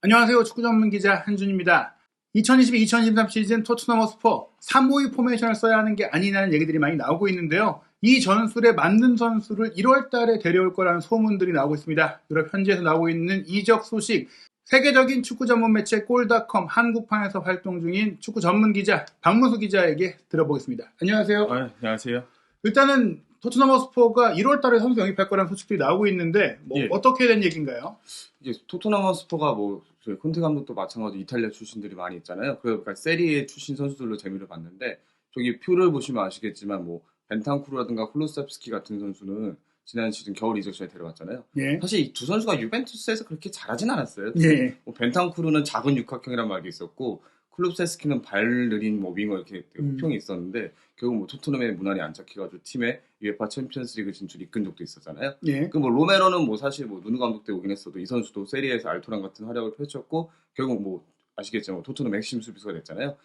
안녕하세요. 축구 전문 기자 한준입니다. 2022-2023 시즌 토트넘 허스퍼 3-5-2 포메이션을 써야 하는 게 아니냐는 얘기들이 많이 나오고 있는데요. 이 전술에 맞는 선수를 1월 달에 데려올 거라는 소문들이 나오고 있습니다. 유럽 현지에서 나오고 있는 이적 소식, 세계적인 축구 전문 매체 골닷컴 한국판에서 활동 중인 축구 전문 기자 박문수 기자에게 들어보겠습니다. 안녕하세요. 안녕하세요. 일단은 토트넘 허스퍼가 1월 달에 선수 영입할 거라는 소식들이 나오고 있는데 어떻게 된 얘기인가요? 이제 토트넘 허스퍼가 저희 콘테 감독도 마찬가지로 이탈리아 출신들이 많이 있잖아요. 그러니까 세리에 출신 선수들로 재미를 봤는데 저기 표를 보시면 아시겠지만 벤탄쿠르라든가 쿨루셉스키 같은 선수는 지난 시즌 겨울 이적 시장에 데려왔잖아요. 예. 사실 이 두 선수가 유벤투스에서 그렇게 잘하진 않았어요. 예. 벤탄쿠르는 작은 육각형이란 말이 있었고 쿨루셉스키는 발 느린 윙어 이렇게 호평이 있었는데 결국 토트넘의 무난히 안착해가지고 팀에 UEFA 챔피언스리그 진출 이끈 적도 있었잖아요. 예. 로메로는 사실 누누 감독 때 오긴 했어도 이 선수도 세리에서 알토란 같은 활약을 펼쳤고 결국 아시겠지만 토트넘 핵심 수비수가 됐잖아요.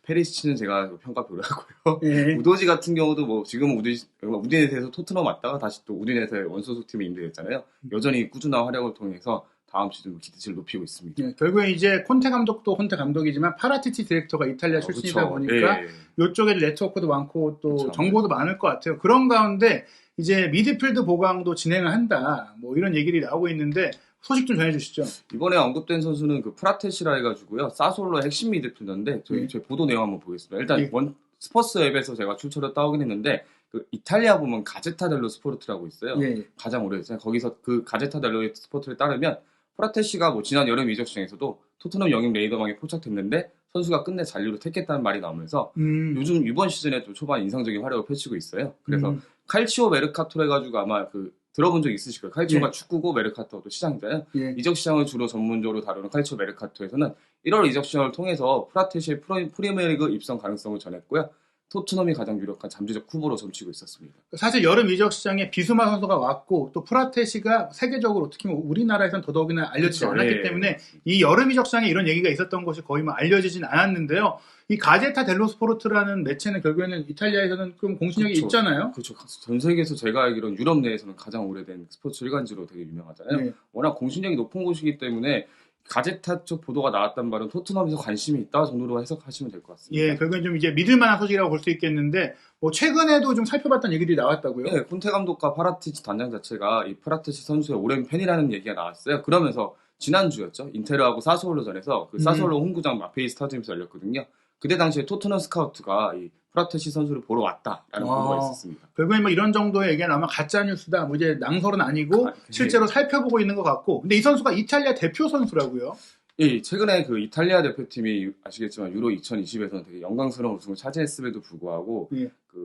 페리시치는 제가 평가표를 하고요. 예. 우도지 같은 경우도 지금 우디네스에서 토트넘 왔다가 다시 또 우디네스의 원소속 팀에 임대됐잖아요. 여전히 꾸준한 활약을 통해서 다음 시즌 기대치를 높이고 있습니다. 예, 결국에 이제 콘테 감독도 콘테 감독이지만 파라티치 디렉터가 이탈리아 출신이다 보니까 이쪽에 네트워크도 많고 또 정보도 많을 것 같아요. 그런 가운데 이제 미드필드 보강도 진행을 한다. 이런 얘기들이 나오고 있는데 소식 좀 전해주시죠. 이번에 언급된 선수는 프라테시라 해가지고요. 사솔로의 핵심 미드필더인데 저희 보도 내용 한번 보겠습니다. 일단 스퍼스 앱에서 제가 출처를 따오긴 했는데 이탈리아 보면 가제타 델로 스포르트라고 있어요. 가장 오래됐어요. 거기서 그 가제타 델로 스포르트에 따르면 프라테시가 지난 여름 이적 시장에서도 토트넘 영입 레이더망에 포착됐는데 선수가 끝내 잔류를 택했다는 말이 나오면서 요즘 이번 시즌에 또 초반 인상적인 활약을 펼치고 있어요. 그래서 칼치오 메르카토로 해가지고 아마 들어본 적 있으실 거예요. 칼치오가 축구고 메르카토도 시장이잖아요. 이적 시장을 주로 전문적으로 다루는 칼치오 메르카토에서는 1월 이적 시장을 통해서 프라테시의 프리미어리그 입성 가능성을 전했고요. 토트넘이 가장 유력한 잠재적 후보로 점치고 있었습니다. 사실 여름 이적 시장에 비수마 선수가 왔고 또 프라테시가 세계적으로 특히 우리나라에서는 더더욱이나 알려지지 않았기 때문에 이 여름 이적 시장에 이런 얘기가 있었던 것이 거의 알려지진 않았는데요. 이 가제타 델로 스포르트라는 매체는 결국에는 이탈리아에서는 좀 공신력이 있잖아요. 그렇죠. 전 세계에서 제가 알기로는 유럽 내에서는 가장 오래된 스포츠 일간지로 되게 유명하잖아요. 워낙 공신력이 높은 곳이기 때문에 가제타 쪽 보도가 나왔단 말은 토트넘에서 관심이 있다 정도로 해석하시면 될 것 같습니다. 예, 결국엔 좀 이제 믿을만한 소식이라고 볼 수 있겠는데 최근에도 좀 살펴봤던 얘기들이 나왔다고요? 네, 콘테 감독과 파라티치 단장 자체가 이 파라티치 선수의 오랜 팬이라는 얘기가 나왔어요. 그러면서 지난주였죠. 인테르하고 사스올로전에서 사스올로 홈구장 마페이 스타디움에서 열렸거든요. 그때 당시에 토트넘 스카우트가 이 프라테시 선수를 보러 왔다라는 보도가 있었습니다. 결국엔 이런 정도의 얘기가 나오면 가짜 뉴스다. 이제 낭설은 아니고 실제로 살펴보고 있는 것 같고. 근데 이 선수가 이탈리아 대표 선수라고요? 예, 최근에 이탈리아 대표팀이 아시겠지만 유로 2020에서는 되게 영광스러운 우승을 차지했음에도 불구하고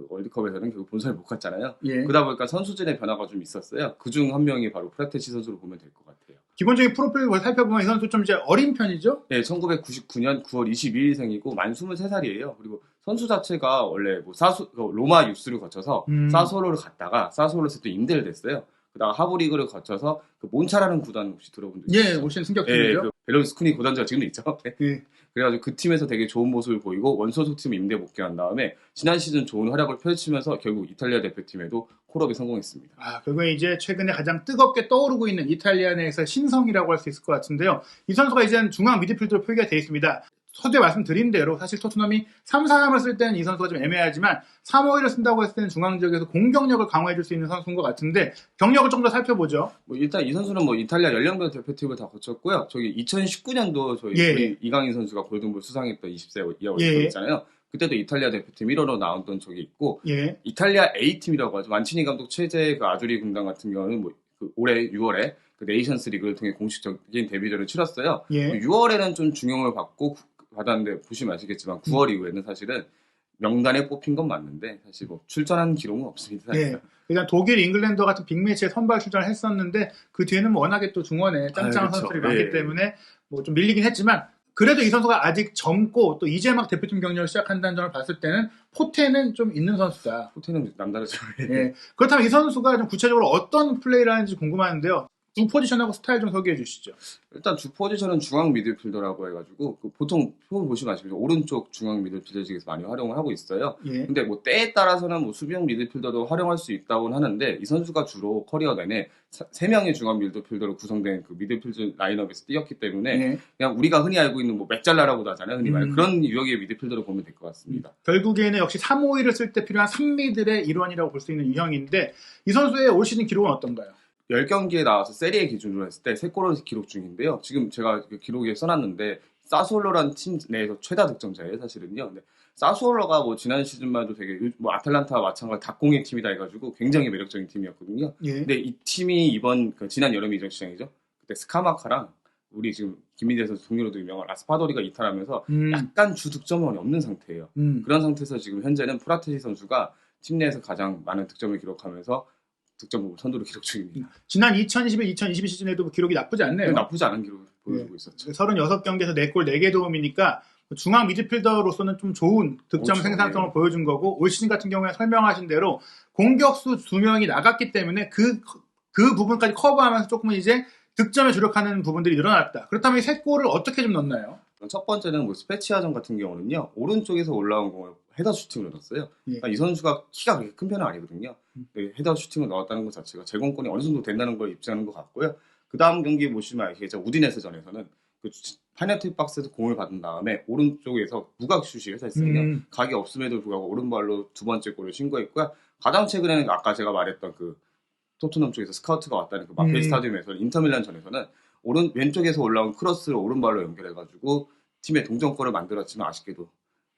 월드컵에서는 결국 본선에 못 갔잖아요. 그러다 보니까 선수진의 변화가 좀 있었어요. 그중 한 명이 바로 프라테시 선수로 보면 될 것 같아요. 기본적인 프로필을 살펴보면 이 선수 좀 이제 어린 편이죠? 네, 1999년 9월 22일생이고 만 23살이에요. 그리고 선수 자체가 원래 로마 유스를 거쳐서 사소로를 갔다가 사소로에서 또 임대를 됐어요. 그다가 하브리그를 거쳐서 몬차라는 구단 혹시 들어본 적 있어요? 예, 오신 승격팀이죠. 베를루스코니 고단자가 지금도 있죠. 그래가지고 그 팀에서 되게 좋은 모습을 보이고 원소속 팀 임대 복귀한 다음에 지난 시즌 좋은 활약을 펼치면서 결국 이탈리아 대표팀에도 콜업에 성공했습니다. 결국에 이제 최근에 가장 뜨겁게 떠오르고 있는 이탈리아 내에서 신성이라고 할 수 있을 것 같은데요. 이 선수가 이제는 중앙 미드필더로 표기가 되어 있습니다. 서두에 말씀드린 대로 사실 토트넘이 3-4-3을 쓸 때는 이 선수가 좀 애매하지만 3-5-1을 쓴다고 했을 때는 중앙 지역에서 공격력을 강화해줄 수 있는 선수인 것 같은데 경력을 좀 더 살펴보죠. 일단 이 선수는 이탈리아 연령별 대표팀을 다 거쳤고요. 2019년도 우리 이강인 선수가 골든볼 수상했던 20세 이하 월드컵 있잖아요. 그때도 이탈리아 대표팀 1호로 나왔던 적이 있고 이탈리아 A팀이라고 하죠. 만치니 감독 체제 아주리 군단 같은 경우는 올해 6월에 네이션스 리그를 통해 공식적인 데뷔전을 치렀어요. 6월에는 좀 중용을 받았는데 보시면 아시겠지만 9월 이후에는 사실은 명단에 뽑힌 건 맞는데 사실 출전한 기록은 없습니다. 일단 독일, 잉글랜드 같은 빅매치에 선발 출전을 했었는데 그 뒤에는 워낙에 또 중원에 짱짱한 선수들이 많기 때문에 좀 밀리긴 했지만 그래도 이 선수가 아직 젊고 또 이제 막 대표팀 경력을 시작한다는 점을 봤을 때는 포텐은 좀 있는 선수다. 포텐은 남다르죠. 그렇다면 이 선수가 좀 구체적으로 어떤 플레이를 하는지 궁금한데요. 주 포지션하고 스타일 좀 소개해 주시죠. 일단 주 포지션은 중앙 미드필더라고 해가지고 보통 표를 보시면 아시겠지만 오른쪽 중앙 미드필더직에서 많이 활용을 하고 있어요. 예. 근데 뭐 때에 따라서는 뭐 수비형 미드필더도 활용할 수 있다고는 하는데 이 선수가 주로 커리어 내내 3명의 중앙 미드필더로 구성된 그 미드필더 라인업에서 뛰었기 때문에 예. 그냥 우리가 흔히 알고 있는 뭐 맥잘라라고도 하잖아요. 흔히 말하는 음. 그런 유형의 미드필더로 보면 될 것 같습니다. 결국에는 역시 3-5-1을 쓸 때 필요한 3미들의 일환이라고 볼 수 있는 유형인데 이 선수의 올 시즌 기록은 어떤가요? 10경기에 나와서 세리에 기준으로 했을 때 3골을 기록 중인데요. 지금 제가 그 기록에 써놨는데 사수올로라는 팀 내에서 최다 득점자예요, 사실은요. 근데 사수올로가 뭐 지난 시즌만 해도 되게 뭐 아틀란타와 마찬가지 닭공의 팀이다 해가지고 굉장히 매력적인 팀이었거든요. 예. 근데 이 팀이 이번 지난 여름 이적 시장이죠. 그때 스카마카랑 우리 지금 김민재 선수 동료로도 유명한 라스파도리가 이탈하면서 약간 주 득점원이 없는 상태예요. 그런 상태에서 지금 현재는 프라테시 선수가 팀 내에서 가장 많은 득점을 기록하면서 득점 선두를 기록 중입니다. 지난 2021-2022 시즌에도 기록이 나쁘지 않네요. 나쁘지 않은 기록을 보여주고 있었죠. 36경기에서 4골 4개 도움이니까 중앙 미드필더로서는 좀 좋은 득점 그렇죠. 생산성을 보여준 거고 올 시즌 같은 경우에 설명하신 대로 공격수 2명이 나갔기 때문에 그 부분까지 커버하면서 조금은 이제 득점에 주력하는 부분들이 늘어났다. 그렇다면 이 3골을 어떻게 좀 넣나요? 첫 번째는 뭐 스페치아전 같은 경우는요. 오른쪽에서 올라온 공을 헤더 슈팅으로 넣었어요. 그러니까 이 선수가 키가 그렇게 큰 편은 아니거든요. 헤더 슈팅을 넣었다는 것 자체가 제공권이 어느 정도 된다는 걸 입증하는 것 같고요. 그 다음 경기 보시면 알겠죠. 우디네스전에서는 그 파네티 박스에서 공을 받은 다음에 오른쪽에서 무각 슛이 회사했어요. 각이 없음에도 불구하고 오른발로 두 번째 골을 신고했고요. 가장 최근에는 아까 제가 말했던 그 토트넘 쪽에서 스카우트가 왔다는 그 마페이 스타디움에서 인터밀란 전에서는 왼쪽에서 올라온 크로스를 오른발로 연결해가지고 팀의 동점골을 만들었지만 아쉽게도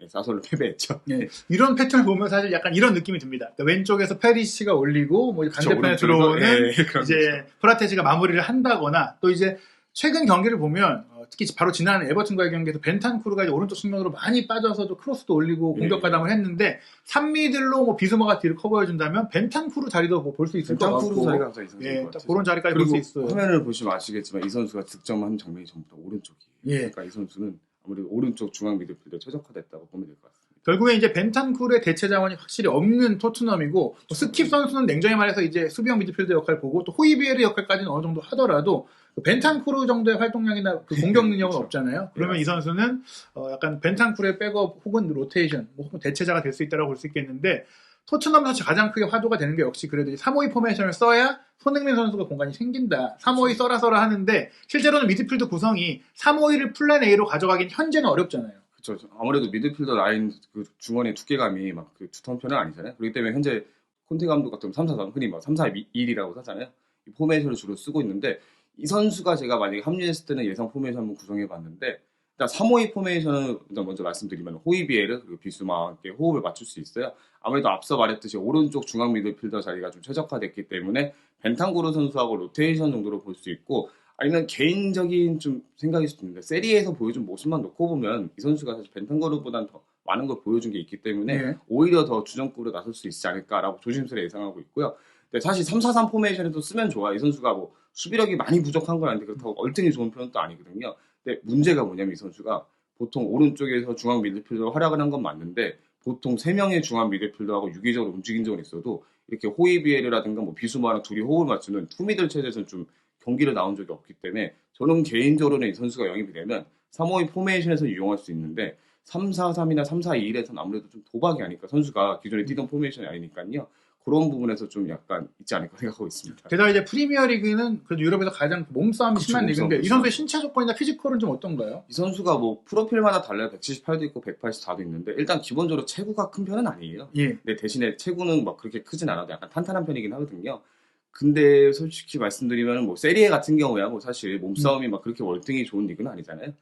사솔로 패배했죠. 네. 이런 패턴을 보면 사실 약간 이런 느낌이 듭니다. 그러니까 왼쪽에서 페리시가 올리고 뭐 반대편에 들어오는 이제 프라테시가 마무리를 한다거나 또 이제 최근 경기를 보면 특히 바로 지난 에버튼과의 경기에서 벤탄쿠르가 이제 오른쪽 측면으로 많이 빠져서도 크로스도 올리고 공격 가담을 했는데 3미들로 뭐 비스머가 뒤를 커버해준다면 벤탄쿠르 자리도 뭐 볼 수 있을 것 같고 벤탄쿠르 자리가 항상 이상할 것 같아요. 그런 자리까지 볼 수 있어요. 화면을 보시면 아시겠지만 이 선수가 득점한 장면이 전부 다 오른쪽이에요. 그러니까 이 선수는 아무래도 오른쪽 중앙 미드필더에 최적화됐다고 보면 될 것 같습니다. 결국에 이제 벤탄쿠르의 대체 자원이 확실히 없는 토트넘이고 스킵 선수는 냉정히 말해서 이제 수비형 미드필더 역할 보고 또 호이비에르 역할까지는 어느 정도 하더라도 벤탄쿠르 정도의 활동량이나 그 공격 능력은 없잖아요. 그러면 이 선수는 약간 벤탄쿠르의 백업 혹은 로테이션 혹은 대체자가 될 수 있다고 볼 수 있겠는데 토트넘에서 가장 크게 화두가 되는 게 역시 그래도 3-5-2 포메이션을 써야 손흥민 선수가 공간이 생긴다. 3-5-2 써라 하는데 실제로는 미드필더 구성이 3-5-2를 플랜 A로 가져가긴 현재는 어렵잖아요. 그렇죠. 아무래도 미드필더 라인 그 중원의 두께감이 막 그 두터운 편은 아니잖아요. 그렇기 때문에 현재 콘테 감독 같은 3-4-3 흔히 막 3-4-1이라고 하잖아요. 이 포메이션을 주로 쓰고 있는데 이 선수가 제가 만약에 합류했을 때는 예상 포메이션 한번 구성해봤는데 일단 3-5-2 포메이션은 일단 먼저 말씀드리면 호이비에르 그리고 비수마와 함께 호흡을 맞출 수 있어요. 아무래도 앞서 말했듯이 오른쪽 중앙 미드필더 자리가 좀 최적화됐기 때문에 벤탄쿠르 선수하고 로테이션 정도로 볼 수 있고 아니면 개인적인 좀 생각일 수도 있는데 세리에서 보여준 모습만 놓고 보면 이 선수가 사실 벤탄쿠르보다는 더 많은 걸 보여준 게 있기 때문에 오히려 더 주전급으로 나설 수 있지 않을까라고 조심스레 예상하고 있고요. 근데 사실 3-4-3 포메이션에도 쓰면 좋아. 이 선수가 뭐 수비력이 많이 부족한 건 아닌데 그렇다고 얼등히 좋은 편은 또 아니거든요. 근데 문제가 뭐냐면 이 선수가 보통 오른쪽에서 중앙 미드필더로 활약을 한 건 맞는데 보통 3명의 중앙 미드필더하고 유기적으로 움직인 적은 있어도 이렇게 호이비에르라든가 뭐 비수마랑 둘이 호흡을 맞추는 투미들 체제에서는 좀 경기를 나온 적이 없기 때문에 저는 개인적으로는 이 선수가 영입이 되면 3-5-2 포메이션에서 이용할 수 있는데 3-4-3이나 3-4-2-1에서는 아무래도 좀 도박이 아닐까. 선수가 기존에 뛰던 포메이션이 아니니까요. 그런 부분에서 좀 약간 있지 않을까 생각하고 있습니다. 게다가 이제 프리미어리그는 그래도 유럽에서 가장 몸싸움이 심한 리그인데 이 선수의 신체 조건이나 피지컬은 좀 어떤가요? 이 선수가 뭐 프로필마다 달라요. 178도 있고 184도 있는데 일단 기본적으로 체구가 큰 편은 아니에요. 근데 대신에 체구는 막 그렇게 크진 않아도 약간 탄탄한 편이긴 하거든요. 근데 솔직히 말씀드리면 뭐 세리에 같은 경우야 뭐 사실 몸싸움이 막 그렇게 월등히 좋은 리그는 아니잖아요.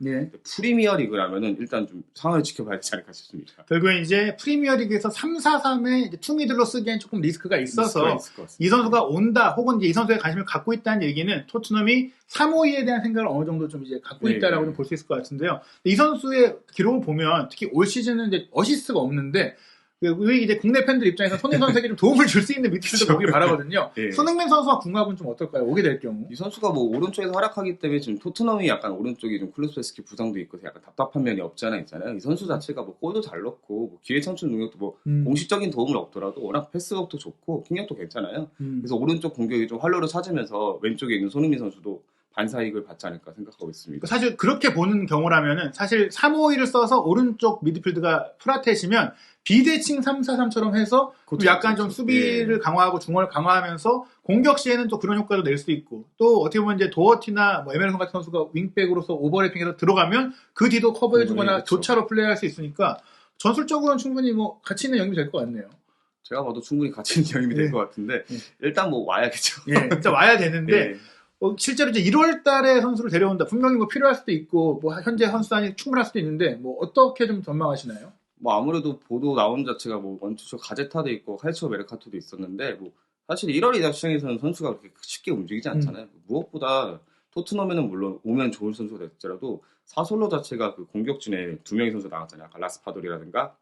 프리미어 리그라면은 일단 좀 상황을 지켜봐야 되지 않을까 싶습니다. 결국엔 이제 프리미어 리그에서 3-4-3의 투미들로 쓰기엔 조금 리스크가 있어서 이 선수가 온다 혹은 이제 이 선수에 관심을 갖고 있다는 얘기는 토트넘이 3-5-2에 대한 생각을 어느 정도 좀 이제 갖고 있다라고 볼 수 있을 것 같은데요. 이 선수의 기록을 보면 특히 올 시즌은 이제 어시스트가 없는데 우리 이제 국내 팬들 입장에서 손흥민 선수에게 좀 도움을 줄 수 있는 미드필더가 오길 바라거든요. 예. 손흥민 선수와 궁합은 좀 어떨까요? 오게 될 경우. 이 선수가 뭐 오른쪽에서 활약하기 때문에 지금 토트넘이 약간 오른쪽이 좀 클루스베스키 부상도 있고 약간 답답한 면이 없지 않아 있잖아요. 이 선수 자체가 뭐 골도 잘 넣고 뭐 기회 창출 능력도 뭐 공식적인 도움을 얻더라도 워낙 패스업도 좋고 킥력도 괜찮아요. 그래서 오른쪽 공격이 좀 활로를 찾으면서 왼쪽에 있는 손흥민 선수도 반사이익을 받지 않을까 생각하고 있습니다. 사실 그렇게 보는 경우라면은 사실 3-5-2를 써서 오른쪽 미드필드가 프라텟이면 비대칭 3-4-3처럼 해서 그렇죠, 약간 좀 그렇죠. 수비를 강화하고 중원을 강화하면서 공격 시에는 또 그런 효과도 낼 수 있고 또 어떻게 보면 이제 도어티나 뭐 에메르슨 같은 선수가 윙백으로서 오버래핑해서 들어가면 그 뒤도 커버해주거나 그렇죠. 교차로 플레이할 수 있으니까 전술적으로는 충분히 뭐 가치 있는 영입이 될 것 같네요. 제가 봐도 충분히 가치 있는 영입이 될 것 같은데 일단 뭐 와야겠죠. 예, 진짜 와야 되는데 예. 실제로 이제 1월 달에 선수를 데려온다. 분명히 뭐 필요할 수도 있고, 뭐 현재 선수단이 충분할 수도 있는데, 뭐 어떻게 좀 전망하시나요? 뭐 아무래도 보도 나온 자체가 뭐 원투쇼 가제타도 있고 칼치오 메르카토도 있었는데 뭐 사실 1월 이적 시장에서는 선수가 그렇게 쉽게 움직이지 않잖아요. 무엇보다 토트넘에는 물론 오면 좋은 선수가 됐더라도 사솔로 자체가 그 공격진에 두 명의 선수 나갔잖아요. 아까 라스파돌이라든가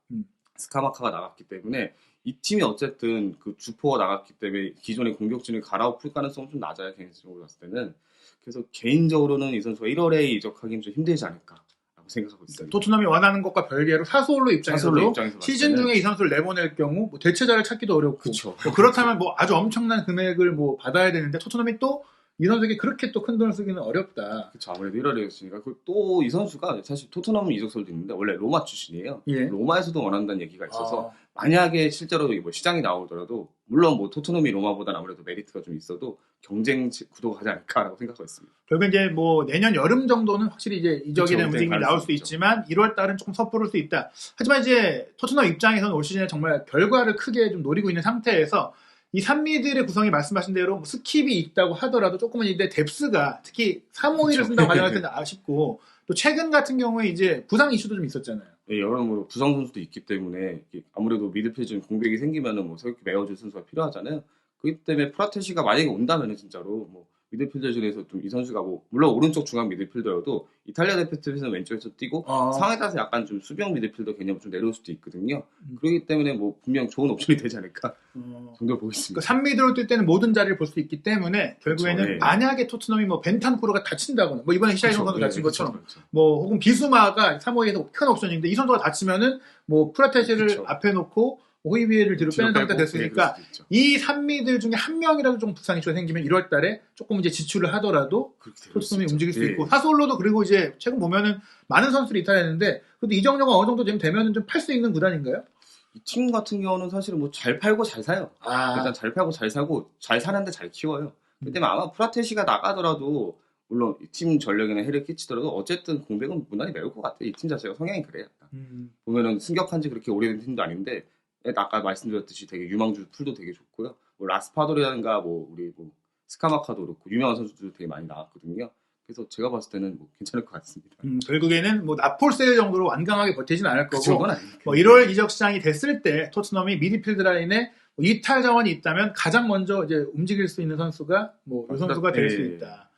스카마카가 나갔기 때문에 이 팀이 어쨌든 그 주포가 나갔기 때문에 기존의 공격진을 갈아엎을 가능성은 좀 낮아요. 개인적으로 봤을 때는. 그래서 개인적으로는 이 선수가 1월에 이적하기는 좀 힘들지 않을까라고 생각하고 있어요. 토트넘이 원하는 것과 별개로 사솔로 입장에서도 시즌 중에 이 선수를 내보낼 경우 뭐 대체자를 찾기도 어렵고 그쵸. 뭐 그렇다면 뭐 아주 엄청난 금액을 뭐 받아야 되는데 토트넘이 또 이 선수에게 그렇게 또 큰 돈을 쓰기는 어렵다. 그렇죠. 아무래도 1월이었으니까 또 이 선수가 사실 토트넘은 이적설도 있는데 원래 로마 출신이에요. 예. 로마에서도 원한다는 얘기가 있어서 만약에 실제로 뭐 시장이 나오더라도 물론 뭐 토트넘이 로마보다는 아무래도 메리트가 좀 있어도 경쟁 구도가 하지 않을까라고 생각하고 있습니다. 결국 이제 뭐 내년 여름 정도는 확실히 이제 이적에 대한 그쵸, 움직임이 나올 수 있지만 1월 달은 조금 섣부를 수 있다. 하지만 이제 토트넘 입장에서는 올 시즌에 정말 결과를 크게 좀 노리고 있는 상태에서 이 3미들의 구성이 말씀하신 대로 뭐 스킵이 있다고 하더라도 조금은 이제 뎁스가 특히 3-5-2를 쓴다고 가정할 때는 아쉽고 또 최근 같은 경우에 이제 부상 이슈도 좀 있었잖아요. 네, 여러모로 부상 선수도 있기 때문에 아무래도 미드필드 공백이 생기면은 뭐 새롭게 메워줄 선수가 필요하잖아요. 그렇기 때문에 프라테시가 만약에 온다면은 진짜로 뭐 미드필더 중에서 좀 이 선수가 뭐 물론 오른쪽 중앙 미드필더여도 이탈리아 대표팀에서는 왼쪽에서 뛰고 상황에 따라서 약간 좀 수비형 미드필더 개념을 좀 내려올 수도 있거든요. 그렇기 때문에 뭐 분명 좋은 옵션이 되지 않을까 정도로 보고 있습니다. 그러니까 3미드로 뛸 때는 모든 자리를 볼 수 있기 때문에 결국에는 그렇죠, 네. 만약에 토트넘이 뭐 벤탄쿠르가 다친다거나 뭐 이번에 히샤이송 선수 다친 것처럼 그렇죠. 뭐 혹은 비수마가 3-5-2에서 큰 옵션인데 이 선수가 다치면은 뭐 프라테시를 그렇죠. 앞에 놓고 호이비에를 뒤로 빼는 상태가 됐으니까 이 3미들 중에 한 명이라도 좀 부상 이슈가 생기면 1월 달에 조금 이제 지출을 하더라도 토트넘이 움직일 수 있고 사솔로도 그리고 이제 최근 보면은 많은 선수들이 이탈했는데 그래도 이적료가 어느 정도 되면은 좀 팔 수 있는 구단인가요? 이 팀 같은 경우는 사실은 뭐 잘 팔고 잘 사요. 일단 잘 팔고 잘 사고 잘 사는데 잘 키워요. 그렇기 때문에 아마 프라테시가 나가더라도 물론 이 팀 전력에는 해를 끼치더라도 어쨌든 공백은 무난히 메울 것 같아요. 이 팀 자체가 성향이 그래요. 보면은 승격한 지 그렇게 오래된 팀도 아닌데 아까 말씀드렸듯이 되게 유망주 풀도 되게 좋고요. 뭐 라스파돌이라든가 뭐 우리 뭐 스카마카도 그렇고 유명한 선수들도 되게 많이 나왔거든요. 그래서 제가 봤을 때는 뭐 괜찮을 것 같습니다. 결국에는 뭐 나폴세 정도로 완강하게 버티지는 않을 거고 정도는 뭐 1월 이적 시장이 됐을 때 토트넘이 미드필드 라인에 뭐 이탈 자원이 있다면 가장 먼저 이제 움직일 수 있는 선수가 뭐 이 선수가 될 수 있다.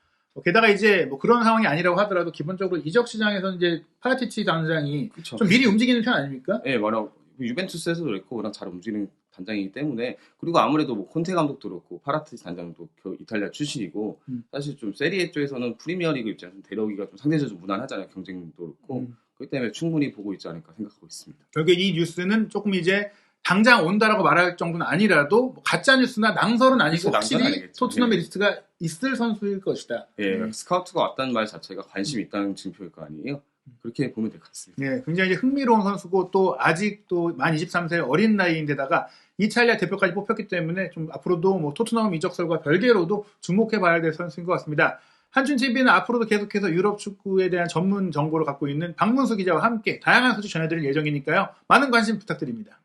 게다가 이제 뭐 그런 상황이 아니라고 하더라도 기본적으로 이적 시장에서는 이제 파라티치 단장이 그쵸. 좀 미리 움직이는 편 아닙니까? 네, 워낙 유벤투스에서도 그렇고 워낙 잘 움직이는 단장이기 때문에 그리고 아무래도 뭐 콘테 감독도 그렇고 파라티치 단장도 이탈리아 출신이고 사실 좀 세리에 쪽에서는 프리미어리그 입장에서 데려오기가 좀 상대적으로 좀 무난하잖아요. 경쟁도 그렇고 그렇기 때문에 충분히 보고 있지 않을까 생각하고 있습니다. 결국에 이 뉴스는 조금 이제 당장 온다라고 말할 정도는 아니라도 뭐 가짜 뉴스나 낭설은 아니고 확실히 토트넘의 리스트가 있을 선수일 것이다. 예, 스카우트가 왔다는 말 자체가 관심이 있다는 증표일 거 아니에요. 그렇게 보면 될 것 같습니다. 네, 굉장히 이제 흥미로운 선수고 또 아직 또 만 23세 어린 나이인데다가 이탈리아 대표까지 뽑혔기 때문에 좀 앞으로도 뭐 토트넘 이적설과 별개로도 주목해봐야 될 선수인 것 같습니다. 한준TV는 앞으로도 계속해서 유럽 축구에 대한 전문 정보를 갖고 있는 박문수 기자와 함께 다양한 소식 전해드릴 예정이니까요. 많은 관심 부탁드립니다.